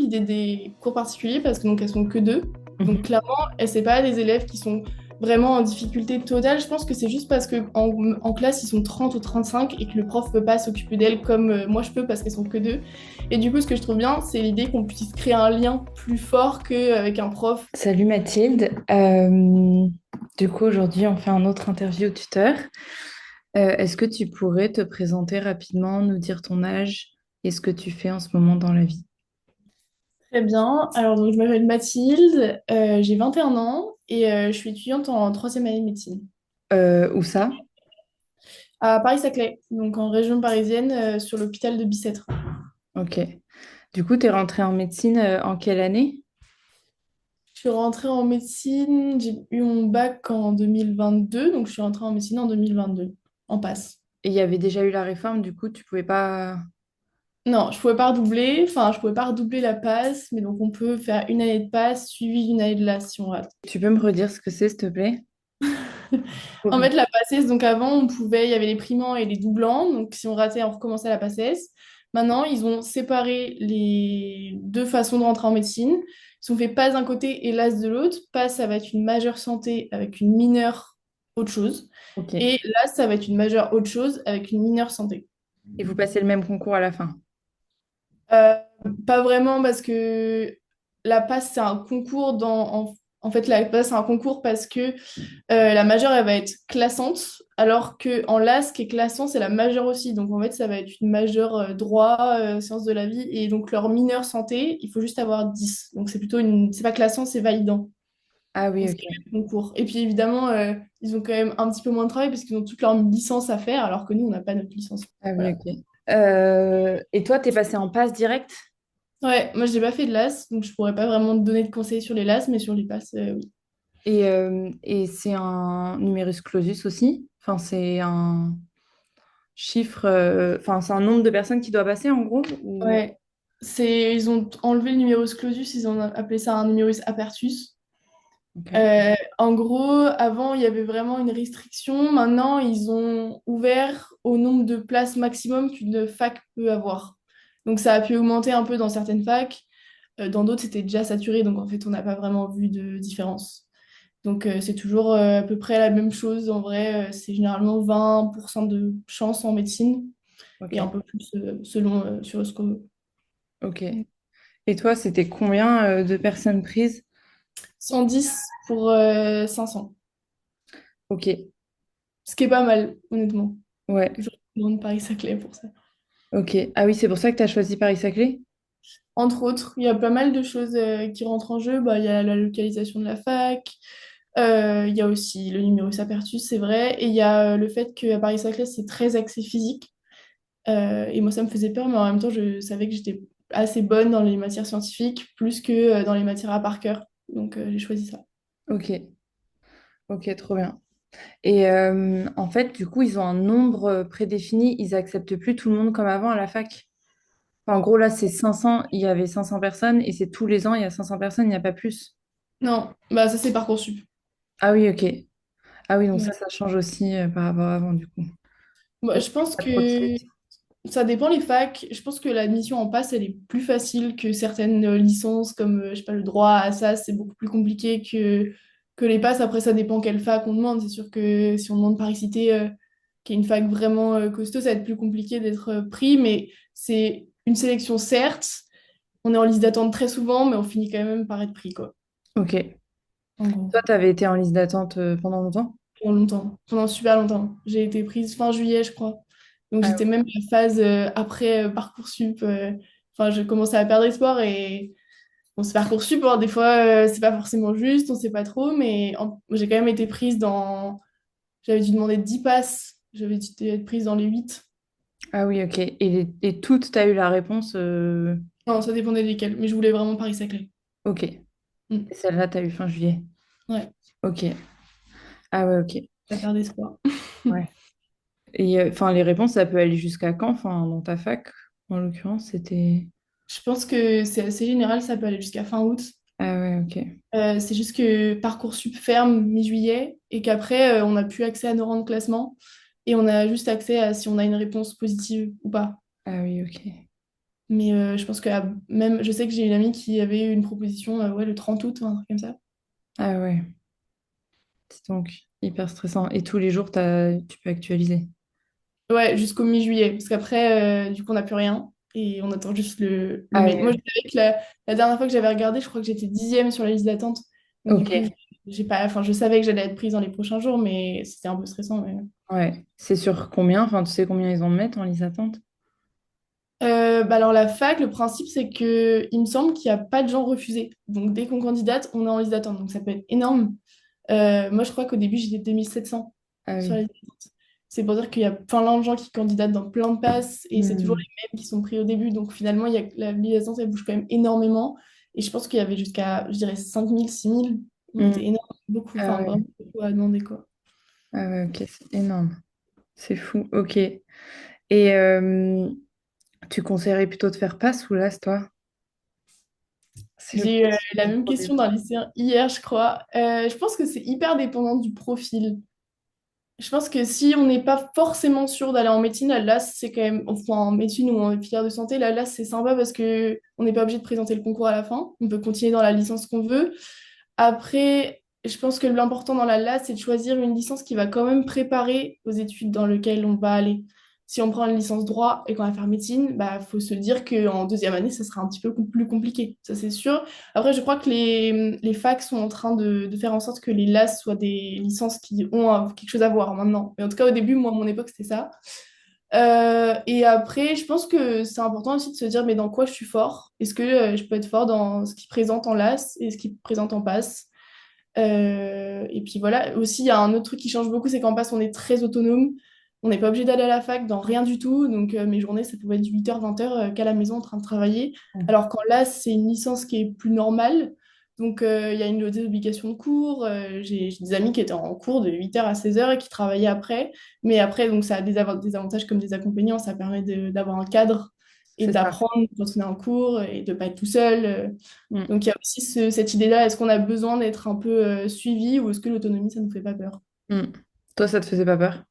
l'idée des cours particuliers parce que donc elles sont que deux. Donc Mhm. clairement, c'est pas des élèves qui sont vraiment en difficulté totale. Je pense que c'est juste parce que en classe ils sont 30 ou 35 et que le prof peut pas s'occuper d'elles comme moi je peux parce qu'elles sont que deux. Et du coup, ce que je trouve bien, c'est l'idée qu'on puisse créer un lien plus fort qu'avec un prof. Salut Mathilde. Du coup, aujourd'hui, on fait un autre interview tuteur. Est-ce que tu pourrais te présenter rapidement, nous dire ton âge et ce que tu fais en ce moment dans la vie? Très bien. Alors donc je m'appelle Mathilde, j'ai 21 ans et je suis étudiante en troisième année de médecine. Où ça? À Paris-Saclay, donc en région parisienne, sur l'hôpital de Bicêtre. Ok. Du coup, tu es rentrée en médecine en quelle année? Je suis rentrée en médecine, j'ai eu mon bac en 2022, donc je suis rentrée en médecine en 2022, en passe. Et il y avait déjà eu la réforme, du coup, tu pouvais pas... Non, je pouvais pas redoubler, enfin je pouvais pas redoubler la passe, mais donc on peut faire une année de passe suivie d'une année de LAS si on rate. Tu peux me redire ce que c'est, s'il te plaît? En fait, la PACES, donc avant, on pouvait, il y avait les primants et les doublants. Donc, si on ratait, on recommençait la PACES. Maintenant, ils ont séparé les deux façons de rentrer en médecine. Ils ont fait PAS d'un côté et LAS de l'autre. PAS, ça va être une majeure santé avec une mineure autre chose. Ok. Et LAS, ça va être une majeure autre chose avec une mineure santé. Et vous passez le même concours à la fin? Euh, Pas vraiment parce que la PAS, c'est un concours en fait, la PAS, c'est un concours parce que la majeure, elle va être classante, alors que en LAS, qui est classant, c'est la majeure aussi. Donc en fait, ça va être une majeure droit, sciences de la vie, et donc leur mineur santé, il faut juste avoir 10. Donc c'est plutôt une... C'est pas classant, c'est validant. Ah oui, Donc c'est ok. le concours. Et puis évidemment, ils ont quand même un petit peu moins de travail parce qu'ils ont toute leur licence à faire, alors que nous, on n'a pas notre licence. Ah oui, Voilà. ok. Et toi, t'es passé en passe direct? Ouais, moi, j'ai pas fait de LAS, donc je pourrais pas vraiment te donner de conseils sur les LAS, mais sur les passes, oui. Et c'est un numerus clausus aussi? Enfin, c'est un chiffre, enfin, c'est un nombre de personnes qui doit passer en gros? Ou... Ouais. Ils ont enlevé le numerus clausus, ils ont appelé ça un numerus apertus. Ok. En gros, avant, il y avait vraiment une restriction. Maintenant, ils ont ouvert au nombre de places maximum qu'une fac peut avoir. Donc, ça a pu augmenter un peu dans certaines facs. Dans d'autres, c'était déjà saturé. Donc, en fait, on n'a pas vraiment vu de différence. Donc, c'est toujours à peu près la même chose. En vrai, c'est généralement 20% de chance en médecine Ok. et un peu plus selon sur ce qu'on... Ok. Et toi, c'était combien de personnes prises? 110 pour 500. Ok. Ce qui est pas mal, honnêtement. Ouais. Je recommande Paris-Saclay pour ça. Ok. Ah oui, c'est pour ça que tu as choisi Paris-Saclay? Entre autres, il y a pas mal de choses qui rentrent en jeu. Bah, il y a la localisation de la fac, il y a aussi le numerus apertus, c'est vrai, et il y a le fait qu'à Paris-Saclay, c'est très axé physique. Et moi, ça me faisait peur, mais en même temps, je savais que j'étais assez bonne dans les matières scientifiques, plus que dans les matières à par cœur. Donc, j'ai choisi ça. Ok. Ok, trop bien. Et en fait, du coup, ils ont un nombre prédéfini. Ils acceptent plus tout le monde comme avant à la fac. Enfin, en gros, là, c'est 500. Il y avait 500 personnes et c'est tous les ans, il y a 500 personnes, il n'y a pas plus. Non, bah ça, c'est Parcoursup. Ah oui, ok. Ah oui, donc Ouais. ça change aussi par rapport à avant, du coup. Moi, Ok, je pense pas trop de que sélection. ça dépend les facs. Je pense que l'admission en passe, elle est plus facile que certaines licences comme, je sais pas, le droit à ça, c'est beaucoup plus compliqué que les passes. Après, ça dépend quelle fac on demande. C'est sûr que si on demande Paris-Cité, qui est une fac vraiment costaud, ça va être plus compliqué d'être pris, mais c'est une sélection, certes. On est en liste d'attente très souvent, mais on finit quand même par être pris, quoi. Ok. En gros, Toi, tu avais été en liste d'attente pendant longtemps? pour longtemps, pendant super longtemps. J'ai été prise fin juillet, je crois. Donc Ah j'étais même à la phase après Parcoursup. Enfin, je commençais à perdre espoir et bon, c'est Parcoursup, hein, des fois c'est pas forcément juste, on sait pas trop, mais j'ai quand même été prise dans. J'avais dû demander 10 passes, j'avais dû être prise dans les 8. Ah oui, ok. Et toutes, tu as eu la réponse Non, ça dépendait desquelles, mais je voulais vraiment Paris-Saclay. ok. Et Mm. celle-là, tu as eu fin juillet. Ouais, Ok. Ah ouais, ok. pas perdre espoir. Ouais. Et enfin, les réponses, ça peut aller jusqu'à quand? Enfin, dans ta fac, en l'occurrence, c'était... Je pense que c'est assez général, ça peut aller jusqu'à fin août. Ah ouais, ok. C'est juste que Parcoursup ferme mi-juillet et qu'après, on n'a plus accès à nos rangs de classement et on a juste accès à si on a une réponse positive ou pas. Ah oui, ok. Mais je pense que même, je sais que j'ai une amie qui avait eu une proposition ouais, le 30 août, un truc comme ça. Ah ouais, c'est donc hyper stressant. Et tous les jours, tu peux actualiser. Ouais, jusqu'au mi-juillet. Parce qu'après, du coup, on n'a plus rien. Et on attend juste le Ah mail. Moi, oui, je savais que la dernière fois que j'avais regardé, je crois que j'étais 10e sur la liste d'attente. Donc, du coup, ok. j'ai pas, enfin, je savais que j'allais être prise dans les prochains jours, mais c'était un peu stressant. Ouais. C'est sur combien? Enfin, tu sais combien ils en mettent en liste d'attente? Bah alors, la fac, le principe, c'est que il me semble qu'il n'y a pas de gens refusés. Donc, dès qu'on candidate, on est en liste d'attente. Donc, ça peut être énorme. Moi, je crois qu'au début, j'étais 2700 Ah sur oui. la liste d'attente. C'est pour dire qu'il y a plein de gens qui candidatent dans plein de passes et c'est toujours Hmm. les mêmes qui sont pris au début. Donc finalement, la liste d'attente, elle bouge quand même énormément. Et je pense qu'il y avait jusqu'à, je dirais, 5000 6000. Donc Hmm. c'était énorme, beaucoup, Ah enfin ouais. vraiment beaucoup à demander, quoi. Ah ouais, ok, c'est énorme. C'est fou. Ok. Et tu conseillerais plutôt de faire passe ou LAS, toi? C'est le J'ai eu processus la même pour des question dans les lycéen hier, je crois. Je pense que c'est hyper dépendant du profil. Je pense que si on n'est pas forcément sûr d'aller en médecine, la LAS, c'est quand même, enfin en médecine ou en filière de santé, la LAS, c'est sympa parce que on n'est pas obligé de présenter le concours à la fin. On peut continuer dans la licence qu'on veut. Après, je pense que l'important dans la LAS, c'est de choisir une licence qui va quand même préparer aux études dans lesquelles on va aller. Si on prend une licence droit et qu'on va faire médecine, bah faut se dire qu'en deuxième année, ça sera un petit peu plus compliqué, ça c'est sûr. Après, je crois que les facs sont en train de faire en sorte que les LAS soient des licences qui ont quelque chose à voir maintenant. Mais en tout cas, au début, moi, à mon époque, c'était ça. Et après, je pense que c'est important aussi de se dire, mais dans quoi je suis fort? Est-ce que je peux être fort dans ce qui présente en LAS et ce qui présente en passe? Et puis voilà, aussi, il y a un autre truc qui change beaucoup, c'est qu'en passe, on est très autonome. On n'est pas obligé d'aller à la fac dans rien du tout. Donc, mes journées, ça pouvait être 8h 20h qu'à la maison en train de travailler. Alors qu'en là, c'est une licence qui est plus normale. Donc, il y a des obligations de cours. J'ai des amis qui étaient en cours de 8h à 16h et qui travaillaient après. Mais après, donc, ça a des avantages comme des accompagnants. Ça permet d'avoir un cadre et C'est ça. d'apprendre quand on est en cours et de ne pas être tout seul. Hmm. Donc il y a aussi cette idée-là, est-ce qu'on a besoin d'être un peu suivi ou est-ce que l'autonomie, ça ne nous fait pas peur? Hmm. Toi, ça te faisait pas peur?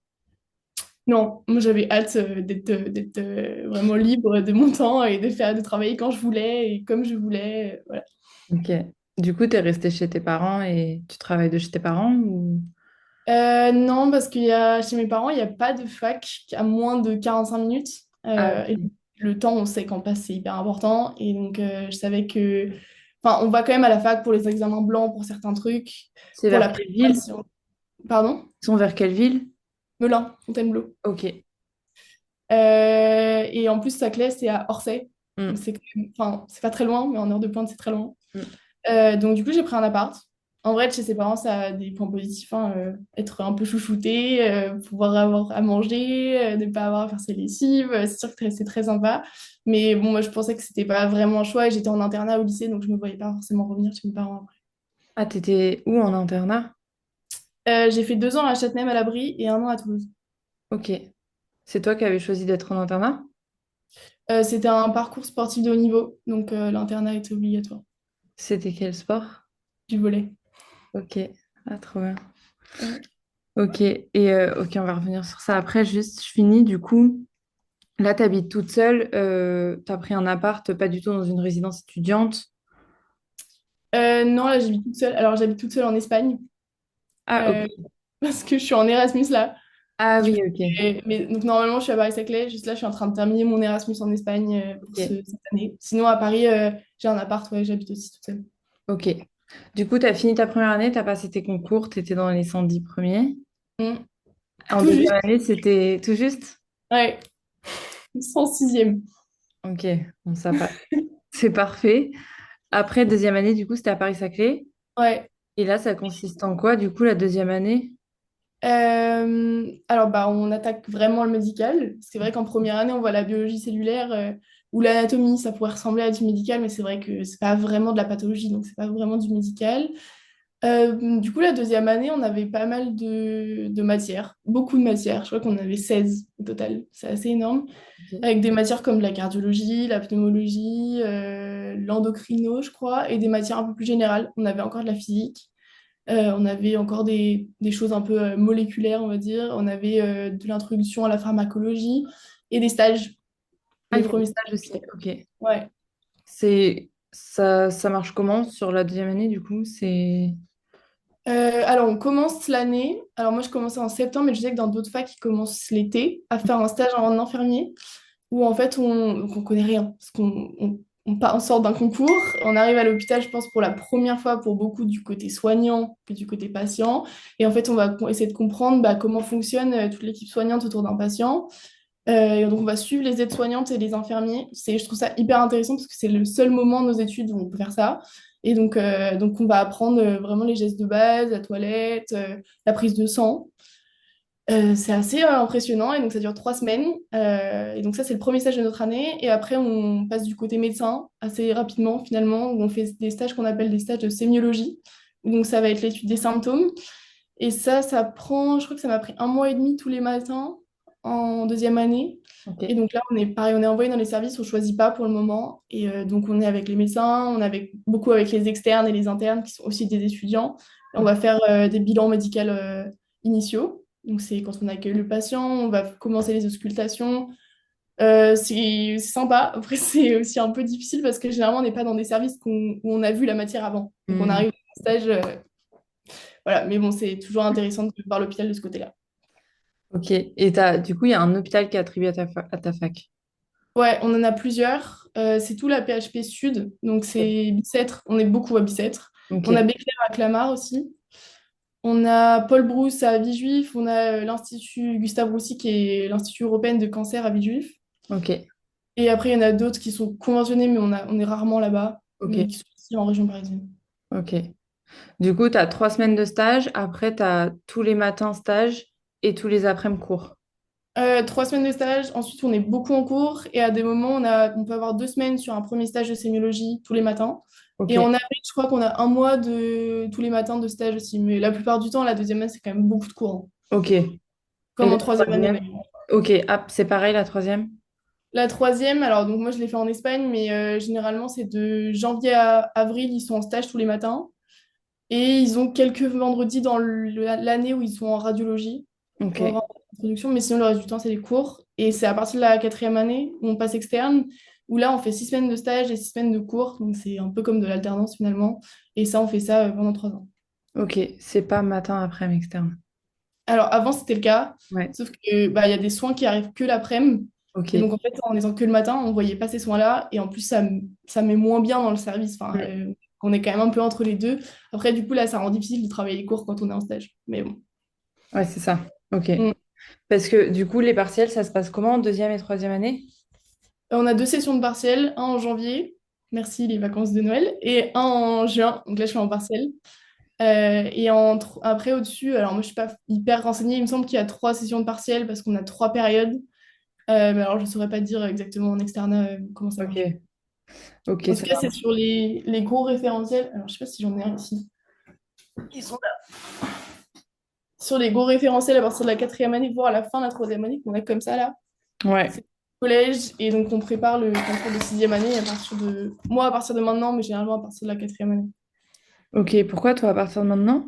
Non, moi j'avais hâte d'être vraiment libre de mon temps et de travailler quand je voulais et comme je voulais. Voilà. Ok. Du coup, tu es resté chez tes parents et tu travailles de chez tes parents ou... Non, parce chez mes parents, il n'y a pas de fac à moins de 45 minutes. Ah, Et ok. le temps, on sait qu'en passe, c'est hyper important. Et donc, je savais que... Enfin, on va quand même à la fac pour les examens blancs, pour certains trucs, C'est pour vers la quelle ville? préparation. Pardon? Ils sont vers quelle ville? Melun, Fontainebleau. Ok. Et en plus, Saclay, c'est à Orsay. Donc, Hmm. enfin, c'est pas très loin, mais en heure de pointe, c'est très loin. Hmm. Donc, du coup, j'ai pris un appart. En vrai, de chez ses parents, ça a des points positifs, hein, être un peu chouchouté, pouvoir avoir à manger, ne pas avoir à faire ses lessives. C'est sûr que c'est très sympa. Mais bon, moi, je pensais que c'était pas vraiment un choix et j'étais en internat au lycée, donc je me voyais pas forcément revenir chez mes parents après. Ah, t'étais où en internat? J'ai fait 2 ans à Châtenay, à l'abri et 1 an à Toulouse. Ok. C'est toi qui avais choisi d'être en internat? C'était un parcours sportif de haut niveau, donc l'internat était obligatoire. C'était quel sport? Du volet. Ok. Ah, trop bien. Ok. Et ok, on va revenir sur ça après. Juste, je finis. Du coup, là, tu habites toute seule. Tu as pris un appart, pas du tout dans une résidence étudiante. Non, là, j'habite toute seule. Alors, j'habite toute seule en Espagne Ah, ok. euh, parce que je suis en Erasmus là. Ah Du oui, coup, ok. mais, donc, normalement, je suis à Paris-Saclay. Juste là, je suis en train de terminer mon Erasmus en Espagne pour Ok. cette année. Sinon, à Paris, j'ai un appart, ouais, j'habite aussi toute seule. Ok. Du coup, tu as fini ta première année, tu as passé tes concours, tu étais dans les 110 premiers. Mm. En Tout deuxième juste, année, c'était tout juste? ouais, 106e. Ok, bon, ça passe. C'est parfait. Après, deuxième année, du coup, c'était à Paris-Saclay. Ouais. Et là, ça consiste en quoi, du coup, la deuxième année? Alors, bah, on attaque vraiment le médical. C'est vrai qu'en première année, on voit la biologie cellulaire ou l'anatomie. Ça pourrait ressembler à du médical, mais c'est vrai que c'est pas vraiment de la pathologie, donc c'est pas vraiment du médical. Du coup, la deuxième année, on avait pas mal de matières, beaucoup de matières. Je crois qu'on avait 16 au total. C'est assez énorme. Ok. Avec des matières comme la cardiologie, la pneumologie, l'endocrino, je crois, et des matières un peu plus générales. On avait encore de la physique. On avait encore des choses un peu moléculaires, on va dire. On avait de l'introduction à la pharmacologie et des stages. Ah, les il y a des premiers stages aussi. stages. Ok. Ouais. Ça marche comment sur la deuxième année, du coup? Alors, on commence l'année. Alors, moi, je commençais en septembre, mais je sais que dans d'autres facs, ils commencent l'été à faire un stage en infirmier où, en fait, on connaît rien. Parce on sort d'un concours, on arrive à l'hôpital, je pense, pour la première fois pour beaucoup du côté soignant que du côté patient. Et en fait, on va essayer de comprendre bah, comment fonctionne toute l'équipe soignante autour d'un patient. Et donc, on va suivre les aides-soignantes et les infirmiers. Je trouve ça hyper intéressant parce que c'est le seul moment de nos études où on peut faire ça. Et donc on va apprendre vraiment les gestes de base, la toilette, la prise de sang. C'est assez impressionnant et donc ça dure 3 semaines. Et donc ça, c'est le premier stage de notre année. Et après, on passe du côté médecin assez rapidement finalement, où on fait des stages qu'on appelle des stages de sémiologie. Donc ça va être l'étude des symptômes. Et ça prend, je crois que ça m'a pris 1 mois et demi tous les matins en deuxième année. Et Ok. donc là, on est pareil, on est envoyé dans les services, on ne choisit pas pour le moment. Et donc on est avec les médecins, on est beaucoup avec les externes et les internes qui sont aussi des étudiants. Et on va faire des bilans médicaux initiaux. Donc c'est quand on accueille le patient, on va commencer les auscultations. C'est sympa. Après, c'est aussi un peu difficile parce que généralement, on n'est pas dans des services où on a vu la matière avant. Donc on Hmm. arrive au stage. Voilà, mais bon, c'est toujours intéressant de voir l'hôpital de ce côté-là. Ok. Du coup, il y a un hôpital qui est attribué à ta fac. Ouais, on en a plusieurs. C'est tout la PHP Sud, donc Ok. c'est Bicêtre. On est beaucoup à Bicêtre. On a Ok. Béclair à Clamart aussi. On a Paul Brousse à Villejuif. On a l'Institut Gustave Roussy, qui est l'Institut européen de cancer à Villejuif. Ok. Et après, il y en a d'autres qui sont conventionnés, mais on est rarement là-bas, mais Ok. qui sont aussi en région parisienne. Ok. Du coup, tu as 3 semaines de stage. Après, tu as tous les matins stage et tous les après-midi cours. 3 semaines de stage, ensuite on est beaucoup en cours et à des moments on peut avoir 2 semaines sur un premier stage de sémiologie tous les matins. Ok. Et en avril, je crois qu'on a 1 mois de tous les matins de stage aussi. Mais la plupart du temps, la deuxième année, c'est quand même beaucoup de cours, hein. Ok. Et Comme la en troisième année troisième? d'ailleurs. Ok. Ah, c'est pareil, la troisième? La troisième, alors donc moi je l'ai fait en Espagne, mais généralement c'est de janvier à avril, ils sont en stage tous les matins. Et ils ont quelques vendredis dans l'année où ils sont en radiologie pour Ok. avoir une introduction, mais sinon le reste du temps c'est les cours. Et c'est à partir de la quatrième année où on passe externe, où là on fait 6 semaines de stage et 6 semaines de cours, donc c'est un peu comme de l'alternance finalement. Et ça on fait ça pendant 3 ans. Ok. C'est pas matin, après-midi externe. Alors avant c'était le cas, Ouais. sauf que bah, il y a des soins qui arrivent que l'après-midi. Et Ok. donc en fait en étant que le matin, on voyait pas ces soins-là, et en plus ça met moins bien dans le service. Enfin, Mm. on est quand même un peu entre les deux. Après du coup là ça rend difficile de travailler les cours quand on est en stage. Mais bon. Ouais, c'est ça. Ok. Mm. Parce que du coup, les partiels, ça se passe comment en deuxième et troisième année? On a 2 sessions de partiel, un en janvier, merci les vacances de Noël, et un en juin, donc là je suis en partiel. Après au-dessus, alors moi je suis pas hyper renseignée, il me semble qu'il y a 3 sessions de partiel parce qu'on a 3 périodes. Mais alors je ne saurais pas dire exactement en externat comment ça marche. Ok. Ok, En tout ça cas, c'est marche. sur les gros référentiels. Alors je sais pas si j'en ai un ici. Ils sont là. Sur les gros référentiels à partir de la quatrième année, voire à la fin de la troisième année, qu'on a comme ça là. Ouais. C'est le collège et donc on prépare le concours de sixième année à partir de moi à partir de maintenant, mais généralement à partir de la quatrième année. Ok, pourquoi toi, à partir de maintenant?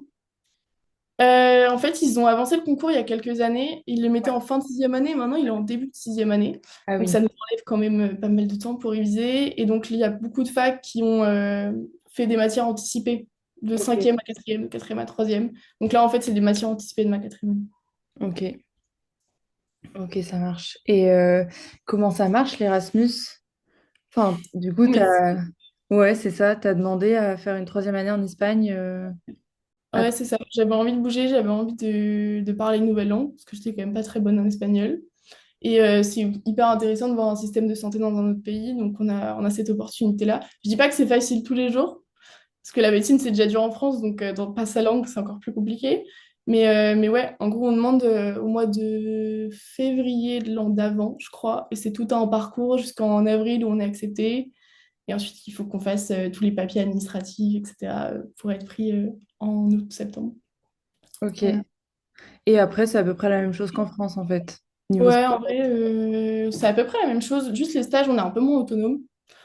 En fait, ils ont avancé le concours il y a quelques années. Ils le mettaient en fin de sixième année. Maintenant, il est en début de sixième année. Ah Donc, oui. ça nous enlève quand même pas mal de temps pour réviser. Et donc, il y a beaucoup de facs qui ont fait des matières anticipées de Ok. cinquième à quatrième, de quatrième à troisième. Donc là, en fait, c'est des matières anticipées de ma quatrième année. Ok. Ok, ça marche. Et comment ça marche, l'Erasmus? Enfin, du coup, Mais t'as... Ouais, c'est ça. T'as demandé à faire une troisième année en Espagne. ouais, c'est ça. J'avais envie de bouger, j'avais envie de parler une nouvelle langue, parce que j'étais quand même pas très bonne en espagnol. Et c'est hyper intéressant de voir un système de santé dans un autre pays. Donc, on a cette opportunité-là. Je dis pas que c'est facile tous les jours, parce que la médecine, c'est déjà dur en France, donc dans pas sa langue, c'est encore plus compliqué. Mais ouais, en gros, on demande au mois de février de l'an d'avant, je crois, et c'est tout un parcours jusqu'en avril où on est accepté. Et ensuite, il faut qu'on fasse tous les papiers administratifs, etc., pour être pris en août-septembre. Ok. Voilà. Et après, c'est à peu près la même chose qu'en France, en fait. Niveau... Ouais, en vrai, c'est à peu près la même chose. Juste les stages, on est un peu moins autonome.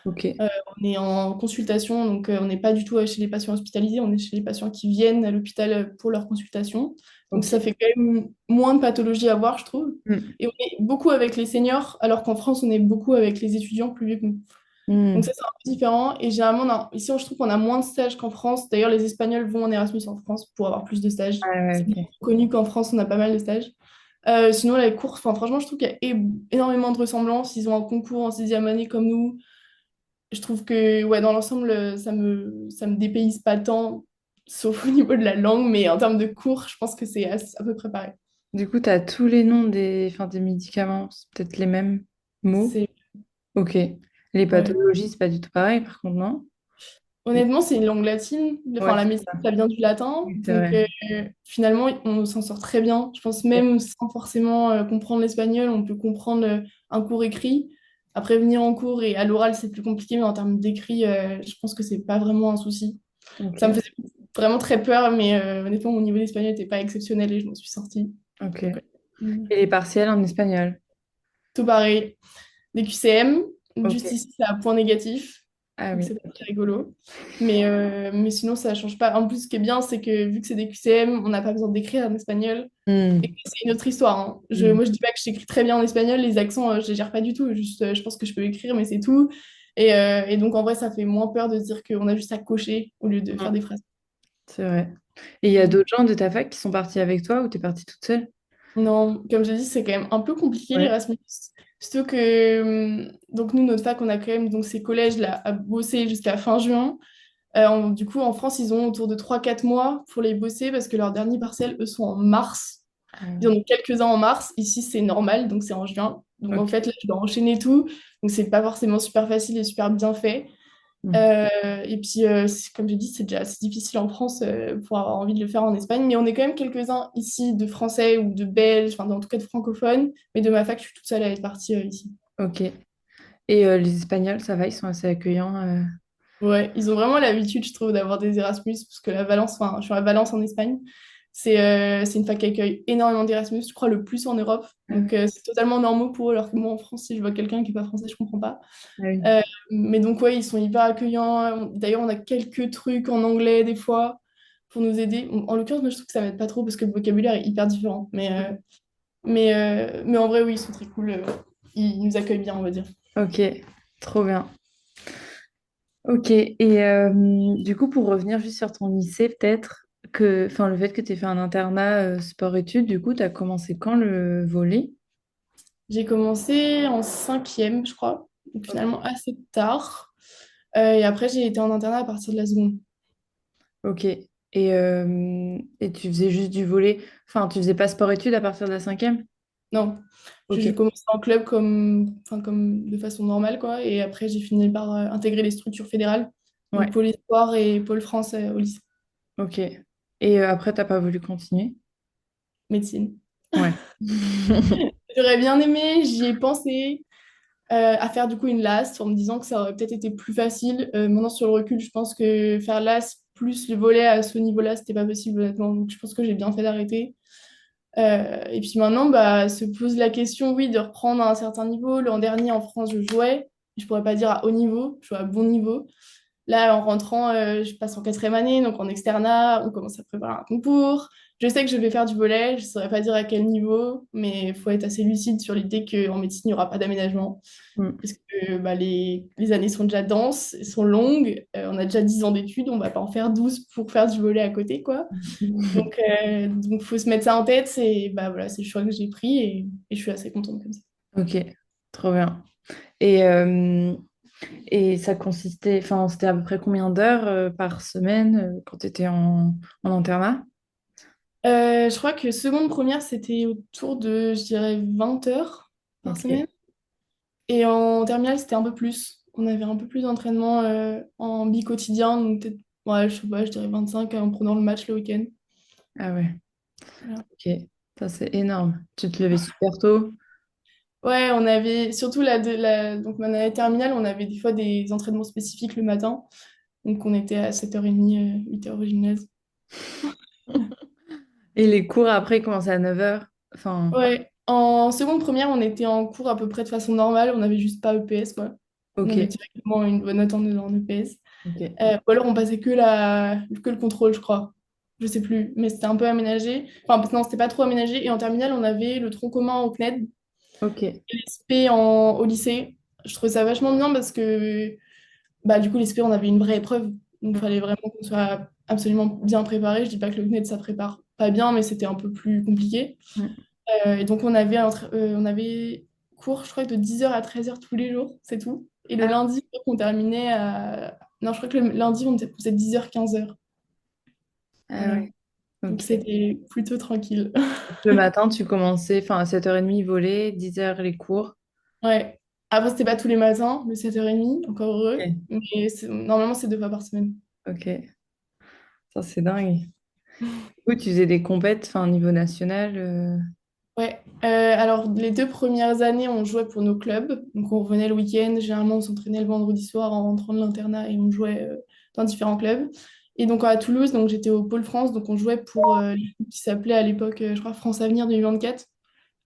Ok, On est en consultation, donc on n'est pas du tout chez les patients hospitalisés, on est chez les patients qui viennent à l'hôpital pour leur consultation. Donc ok. ça fait quand même moins de pathologies à voir, je trouve. Hmm. Et on est beaucoup avec les seniors, alors qu'en France, on est beaucoup avec les étudiants plus vieux que nous. Donc ça, Hmm. c'est un peu différent. Et généralement, ici, je trouve qu'on a moins de stages qu'en France. D'ailleurs, les Espagnols vont en Erasmus en France pour avoir plus de stages. Ah ouais, C'est bien ok. connu qu'en France, on a pas mal de stages. Sinon, les cours, enfin, franchement, je trouve qu'il y a énormément de ressemblances. Ils ont un concours en sixième année comme nous. Je trouve que ouais, dans l'ensemble, ça me dépayse pas tant, sauf au niveau de la langue, mais en termes de cours, je pense que c'est à peu près pareil. Du coup, tu as tous les noms enfin, des médicaments, c'est peut-être les mêmes mots. C'est, Ok. Les ouais. pathologies, c'est pas du tout pareil, par contre, non? Honnêtement, c'est une langue latine. Ouais, Enfin, la médecine, ça vient du latin. c'est Donc, vrai. finalement, on s'en sort très bien. Je pense Ok. même sans forcément comprendre l'espagnol, on peut comprendre un cours écrit. Après, venir en cours et à l'oral, c'est plus compliqué, mais en termes d'écrit, je pense que c'est pas vraiment un souci. Ça me Ok. faisait vraiment très peur, mais honnêtement, mon niveau d'espagnol n'était pas exceptionnel et je m'en suis sortie. Ok. Donc, Et les partiels en espagnol? tout pareil. Des QCM, Ok. juste ici, ça a point négatif. Ah Donc, oui. c'est pas très rigolo. Mais sinon, ça change pas. En plus, ce qui est bien, c'est que vu que c'est des QCM, on n'a pas besoin d'écrire en espagnol. Et Hmm. que c'est une autre histoire, hein. Hmm. Moi, je dis pas que j'écris très bien en espagnol. Les accents, je les gère pas du tout. Juste, je pense que je peux écrire, mais c'est tout. Et donc, en vrai, ça fait moins peur de se dire qu'on a juste à cocher au lieu de faire des Hmm. phrases. C'est vrai. Et il y a d'autres gens de ta fac qui sont partis avec toi ou t'es partie toute seule? Non, comme j'ai dit, c'est quand même un peu compliqué Ouais. l'Erasmus. Surtout que, donc nous, notre fac, on a quand même donc, ces collèges-là à bosser jusqu'à fin juin. Du coup, en France, ils ont autour de 3 4 mois pour les bosser parce que leurs derniers partiels, eux, sont en mars. Ah Ils en ouais. ont quelques-uns en mars. Ici, c'est normal, donc c'est en juin. Donc en Ok. fait, là, je dois enchaîner tout. Donc c'est pas forcément super facile et super bien fait. Hmm. Et puis, comme j'ai dit, c'est déjà assez difficile en France pour avoir envie de le faire en Espagne. Mais on est quand même quelques-uns ici de Français ou de Belges, enfin en tout cas de francophones. Mais de ma fac, je suis toute seule à être partie ici. Ok. Et les Espagnols, ça va, ils sont assez accueillants. Ouais, ils ont vraiment l'habitude, je trouve, d'avoir des Erasmus, parce que la Valence, enfin, je suis à Valence en Espagne. C'est une fac qui accueille énormément d'Erasmus, je crois le plus en Europe. Ah oui. Donc c'est totalement normal pour eux, alors que moi en France, si je vois quelqu'un qui n'est pas français, je comprends pas. Ah oui. Euh, mais donc ouais, ils sont hyper accueillants. D'ailleurs, on a quelques trucs en anglais des fois pour nous aider. En l'occurrence, moi je trouve que ça m'aide pas trop parce que le vocabulaire est hyper différent. Mais en vrai, oui, ils sont très cool. Ils nous accueillent bien, on va dire. Ok, trop bien. Ok, et du coup, pour revenir juste sur ton lycée, peut-être enfin, le fait que tu aies fait un internat sport-études, du coup, tu as commencé quand le volley? J'ai commencé en cinquième, je crois, donc Ok. finalement assez tard. Et après, j'ai été en internat à partir de la seconde. Ok. Et tu faisais juste du volley, enfin, tu faisais pas sport-études à partir de la cinquième? Non, Ok. j'ai commencé en club comme de façon normale, quoi. Et après, j'ai fini par intégrer les structures fédérales, donc Ouais, Pôle Espoir et Pôle France au lycée. ok. Et après, t'as pas voulu continuer? Médecine. Ouais. J'aurais bien aimé, j'y ai pensé à faire du coup une LAS en me disant que ça aurait peut-être été plus facile. Maintenant, sur le recul, je pense que faire LAS plus le volet à ce niveau-là, c'était pas possible, honnêtement. Donc, je pense que j'ai bien fait d'arrêter. Et puis maintenant, bah, se pose la question, oui, de reprendre à un certain niveau. L'an dernier, en France, je jouais. Je pourrais pas dire à haut niveau, je jouais à bon niveau. Là, en rentrant, je passe en quatrième année, donc en externat, on commence à préparer un concours. Je sais que je vais faire du volley, je ne saurais pas dire à quel niveau, mais il faut être assez lucide sur l'idée qu'en médecine, il n'y aura pas d'aménagement. Mm. Parce que bah, les années sont déjà denses, elles sont longues, on a déjà 10 ans d'études, on ne va pas en faire 12 pour faire du volley à côté, quoi. Donc, faut se mettre ça en tête, bah, voilà, c'est le choix que j'ai pris et je suis assez contente comme ça. Ok, trop bien. Et, et ça consistait, enfin, c'était à peu près combien d'heures par semaine quand tu étais en internat? Je crois que seconde première, c'était autour de, je dirais, 20 heures par Ok. semaine. Et en terminale, c'était un peu plus. On avait un peu plus d'entraînement en bi-quotidien, donc peut-être, ouais, je sais pas, je dirais 25 en prenant le match le week-end. Ah ouais, Voilà. ok. Ça, c'est énorme. Tu te levais super tôt? Ouais, on avait, surtout donc ma année terminale, on avait des fois des entraînements spécifiques le matin. Donc on était à 7h30, 8h au gymnase. Et les cours après, ils commençaient à 9h? Enfin, Ouais, en seconde première, on était en cours à peu près de façon normale, on avait juste pas EPS, quoi. Ok, On avait directement une bonne note en EPS. ok, Ou alors on passait que le contrôle, je crois. Je sais plus, mais c'était un peu aménagé. Enfin, non, c'était pas trop aménagé. Et en terminale, on avait le tronc commun au CNED ok. et l'ESP au lycée. Je trouvais ça vachement bien parce que bah, du coup, l'ESP, on avait une vraie épreuve. Donc, il fallait vraiment qu'on soit absolument bien préparé. Je dis pas que le CNED, ça prépare pas bien, mais c'était un peu plus compliqué. Mm. Et donc, on avait cours, je crois, de 10h à 13h tous les jours, c'est tout. Et le Ah, lundi, je crois qu'on terminait à... Non, je crois que le lundi, on faisait 10h, 15h. ah Voilà. ouais, Donc, ok. c'était plutôt tranquille. Le matin, tu commençais, enfin, à 7h30, voler, 10h les cours. Ouais. Après, c'était pas tous les matins, le 7h30, encore heureux. Ok, Mais normalement, c'est 2 fois par semaine. ok. Ça, c'est dingue. Du coup, tu faisais des compètes, enfin, au niveau national. Ouais, alors les 2 premières années, on jouait pour nos clubs. Donc on revenait le week-end, généralement on s'entraînait le vendredi soir en rentrant de l'internat et on jouait dans différents clubs. Et donc à Toulouse, donc j'étais au Pôle France, donc on jouait pour l'équipe qui s'appelait à l'époque, je crois, France Avenir 2024.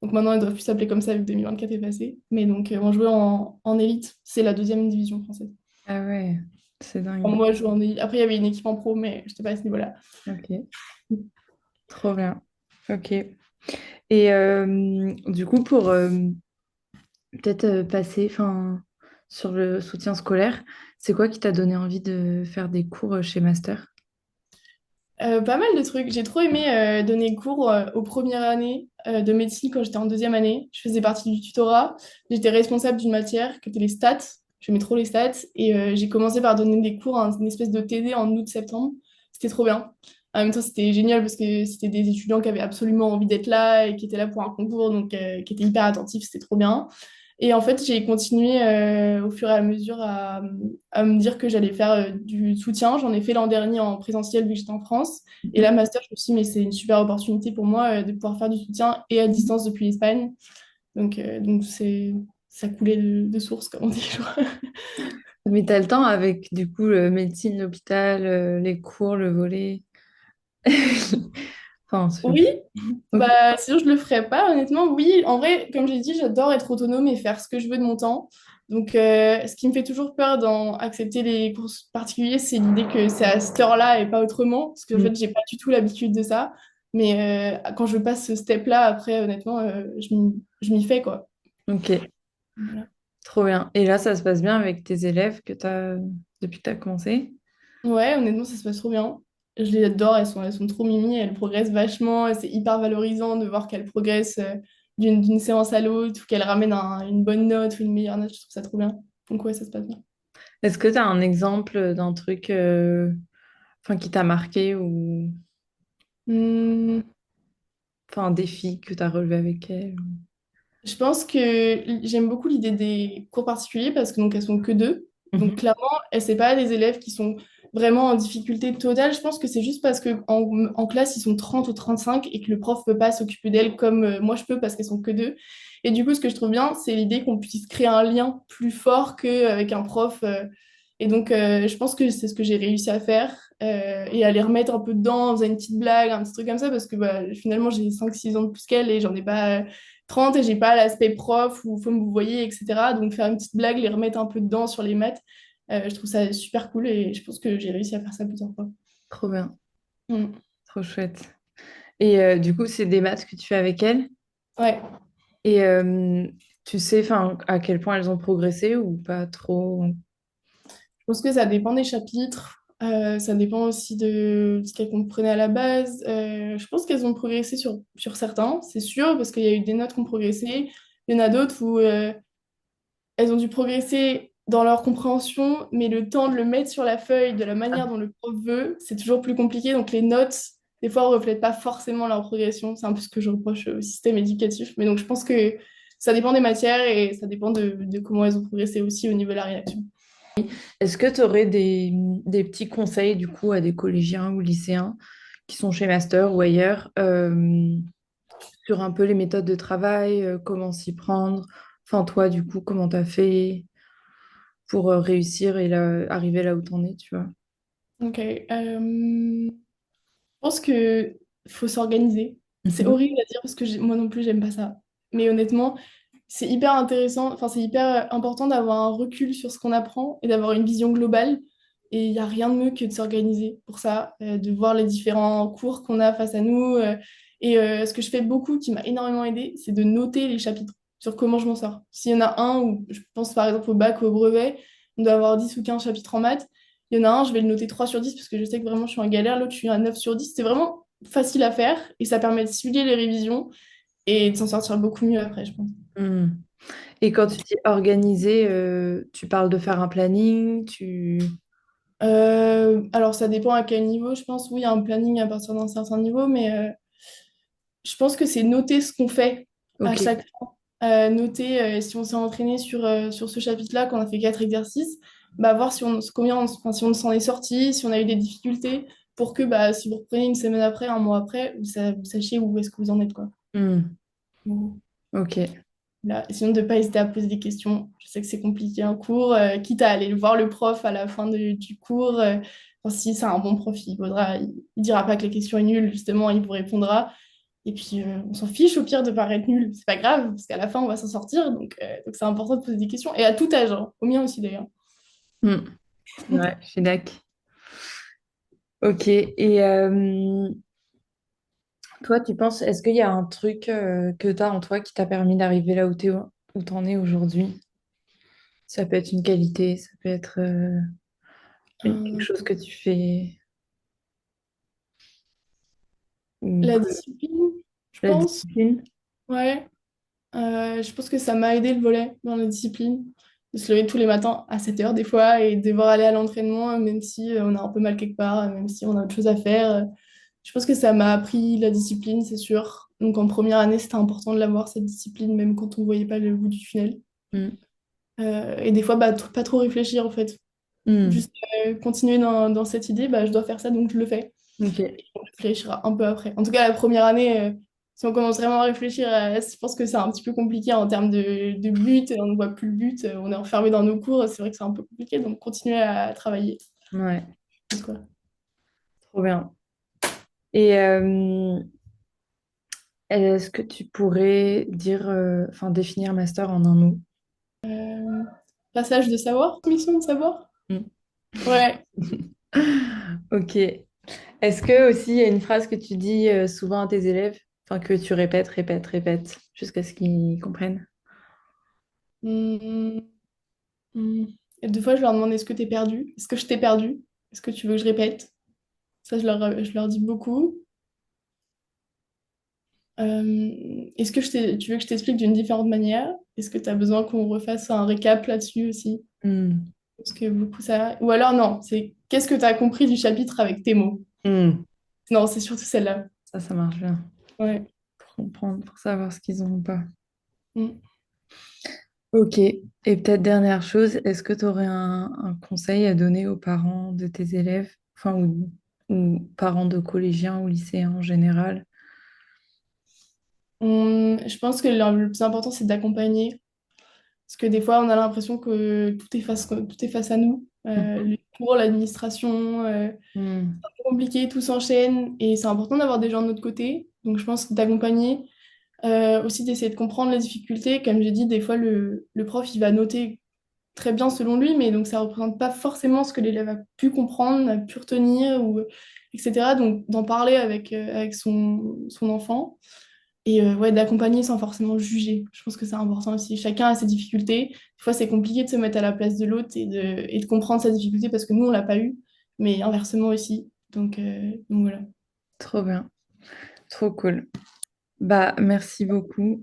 Donc maintenant elle doit plus s'appeler comme ça vu que 2024 est passé. Mais donc on jouait en élite, c'est la deuxième division française. Ah ouais, c'est Enfin, dingue. moi je jouais en élite. Après il y avait une équipe en pro, mais je n'étais pas à ce niveau-là. Ok, trop bien. Ok. Et du coup, pour peut-être passer, enfin, sur le soutien scolaire, c'est quoi qui t'a donné envie de faire des cours chez Master? Pas mal de trucs. J'ai trop aimé donner cours aux premières années de médecine quand j'étais en deuxième année. Je faisais partie du tutorat. J'étais responsable d'une matière qui était les stats. J'aimais trop les stats. Et j'ai commencé par donner des cours à une espèce de TD en août-septembre. C'était trop bien. En même temps, c'était génial parce que c'était des étudiants qui avaient absolument envie d'être là et qui étaient là pour un concours, donc qui étaient hyper attentifs. C'était trop bien. Et en fait, j'ai continué au fur et à mesure à me dire que j'allais faire du soutien. J'en ai fait l'an dernier en présentiel vu que j'étais en France. Et Mhm. là, master, je me suis dit, mais c'est une super opportunité pour moi de pouvoir faire du soutien et à distance depuis l'Espagne. Donc ça coulait de source, comme on dit. Je crois. Mais t'as le temps avec, du coup, le médecine, l'hôpital, les cours, le volet. Enfin, Oui, ok. bah sinon je le ferais pas, honnêtement. Oui, en vrai, comme j'ai dit, j'adore être autonome et faire ce que je veux de mon temps. Donc, ce qui me fait toujours peur dans accepter les cours particuliers, c'est l'idée que c'est à cette heure-là et pas autrement, parce qu'en Mm. fait, j'ai pas du tout l'habitude de ça. Mais quand je passe ce step-là, après, honnêtement, je m'y fais, quoi. Ok, Voilà. trop bien. Et là, ça se passe bien avec tes élèves que t'as depuis que tu as commencé? Ouais, honnêtement, ça se passe trop bien. Je les adore, elles sont trop mimi, elles progressent vachement. Et c'est hyper valorisant de voir qu'elles progressent d'une séance à l'autre ou qu'elles ramènent une bonne note ou une meilleure note. Je trouve ça trop bien. Donc, ouais, ça se passe bien. Est-ce que tu as un exemple d'un truc enfin, qui t'a marqué ou Hmm, enfin, un défi que tu as relevé avec elle? je pense que j'aime beaucoup l'idée des cours particuliers parce que donc elles sont que deux. Donc Mhm. clairement, et c'est pas des élèves qui sont vraiment en difficulté totale. Je pense que c'est juste parce que en classe ils sont 30 ou 35 et que le prof peut pas s'occuper d'elles comme moi je peux parce qu'elles sont que deux. Et du coup, ce que je trouve bien, c'est l'idée qu'on puisse créer un lien plus fort qu'avec un prof. Et donc, je pense que c'est ce que j'ai réussi à faire et à les remettre un peu dedans en faisant une petite blague, un petit truc comme ça, parce que bah, finalement, j'ai 5 6 ans de plus qu'elle et j'en ai pas 30 et j'ai pas l'aspect prof où faut me vous voyez, etc. Donc, faire une petite blague, les remettre un peu dedans sur les maths, je trouve ça super cool et je pense que j'ai réussi à faire ça plusieurs fois. Trop bien, Mm. trop chouette. Et du coup, c'est des maths que tu fais avec elle? Ouais. Et tu sais enfin, à quel point elles ont progressé ou pas trop? Je pense que ça dépend des chapitres, ça dépend aussi de ce qu'elles comprenaient à la base. Je pense qu'elles ont progressé sur certains, c'est sûr, parce qu'il y a eu des notes qui ont progressé. Il y en a d'autres où elles ont dû progresser dans leur compréhension, mais le temps de le mettre sur la feuille, de la manière dont le prof veut, c'est toujours plus compliqué. Donc les notes, des fois, ne reflètent pas forcément leur progression. C'est un peu ce que je reproche au système éducatif. Mais donc je pense que ça dépend des matières et ça dépend de comment elles ont progressé aussi au niveau de la rédaction. Est-ce que tu aurais des petits conseils du coup à des collégiens ou lycéens qui sont chez Master ou ailleurs sur un peu les méthodes de travail, comment s'y prendre? Enfin, toi, du coup, comment tu as fait pour réussir et arriver là où tu en es, tu vois? Ok. Je pense que faut s'organiser. C'est Mhm. horrible à dire parce que moi non plus, j'aime pas ça. Mais honnêtement, c'est hyper intéressant, enfin, c'est hyper important d'avoir un recul sur ce qu'on apprend et d'avoir une vision globale. Et il n'y a rien de mieux que de s'organiser pour ça, de voir les différents cours qu'on a face à nous. Ce que je fais beaucoup, qui m'a énormément aidé, c'est de noter les chapitres sur comment je m'en sors. S'il y en a un, où je pense par exemple au bac ou au brevet, on doit avoir 10 ou 15 chapitres en maths. Il y en a un, je vais le noter 3 sur 10 parce que je sais que vraiment je suis en galère. L'autre, je suis à 9 sur 10. C'est vraiment facile à faire et ça permet de cibler les révisions et de s'en sortir beaucoup mieux après, je pense. Hmm. Et quand tu dis organiser, tu parles de faire un planning, Alors, ça dépend à quel niveau, je pense. Oui, il y a un planning à partir d'un certain niveau, mais je pense que c'est noter ce qu'on fait à Ok. chaque fois. Noter si on s'est entraîné sur ce chapitre-là, qu'on a fait 4 exercices, bah, voir si enfin, si on s'en est sorti, si on a eu des difficultés, pour que bah, si vous reprenez une semaine après, un mois après, vous sachiez où est-ce que vous en êtes, quoi. Hmm. Mhm. Ok. Là, et sinon, de ne pas hésiter à poser des questions. Je sais que c'est compliqué en cours, quitte à aller voir le prof à la fin du cours. Enfin, si c'est un bon prof, il dira pas que la question est nulle, justement, il vous répondra. Et puis, on s'en fiche au pire de paraître nul. C'est pas grave, parce qu'à la fin, on va s'en sortir. Donc c'est important de poser des questions. Et à tout âge, hein. Au mien aussi, d'ailleurs. Hmm. C'est vrai, je suis d'accord. Ok. Et toi, tu penses, est-ce qu'il y a un truc que tu as en toi qui t'a permis d'arriver là où t'en es aujourd'hui? Ça peut être une qualité, ça peut être quelque Euh, chose que tu fais ou la que discipline, je la pense. discipline. Ouais. Je pense que ça m'a aidé le volet dans la discipline, de se lever tous les matins à 7 heures des fois et devoir aller à l'entraînement, même si on a un peu mal quelque part, même si on a autre chose à faire. Je pense que ça m'a appris la discipline, c'est sûr. Donc en première année, c'était important de l'avoir, cette discipline, même quand on ne voyait pas le bout du tunnel. Hmm. Et des fois, bah, pas trop réfléchir en fait. Hmm. Juste continuer dans cette idée, bah, je dois faire ça, donc je le fais. Ok. On réfléchira un peu après. En tout cas, la première année, si on commence vraiment à réfléchir, je pense que c'est un petit peu compliqué en termes de but. On ne voit plus le but, on est enfermé dans nos cours. C'est vrai que c'est un peu compliqué, donc continuer à travailler. Ouais, C'est quoi. trop bien. Et est-ce que tu pourrais dire, enfin, définir master en un mot? Euh, Passage de savoir, mission de savoir. Hmm. Ouais. Ok. Est-ce que aussi il y a une phrase que tu dis souvent à tes élèves, enfin que tu répètes, répètes, répètes, jusqu'à ce qu'ils comprennent? Hum, hum. Et deux fois, je leur demande est-ce que tu es perdu? Est-ce que je t'ai perdu? Est-ce que tu veux que je répète? Ça, je leur dis beaucoup. Est-ce que tu veux que je t'explique d'une différente manière? Est-ce que tu as besoin qu'on refasse un récap là-dessus aussi? Hmm. Parce que beaucoup ça. Ou alors non, c'est qu'est-ce que tu as compris du chapitre avec tes mots? Hmm. Non, c'est surtout celle-là. Ça marche bien. Ouais. Pour comprendre, pour savoir ce qu'ils ont ou pas. Mm. Ok. Et peut-être dernière chose, est-ce que tu aurais un conseil à donner aux parents de tes élèves, enfin, ou parents de collégiens ou lycéens en général? Je pense que le plus important, c'est d'accompagner. Parce que des fois, on a l'impression que tout est face à nous. Mhm. Les cours, l'administration, Hmm. c'est compliqué, tout s'enchaîne. Et c'est important d'avoir des gens de notre côté. Donc, je pense que d'accompagner. Aussi d'essayer de comprendre les difficultés. Comme j'ai dit, des fois, le prof, il va noter très bien selon lui, mais donc ça ne représente pas forcément ce que l'élève a pu comprendre, a pu retenir, etc. Donc d'en parler avec son enfant et ouais, d'accompagner sans forcément juger. Je pense que c'est important aussi. Chacun a ses difficultés. Des fois, c'est compliqué de se mettre à la place de l'autre et de comprendre sa difficulté parce que nous, on l'a pas eu, mais inversement aussi. Donc voilà. Trop bien, trop cool. Bah, merci beaucoup.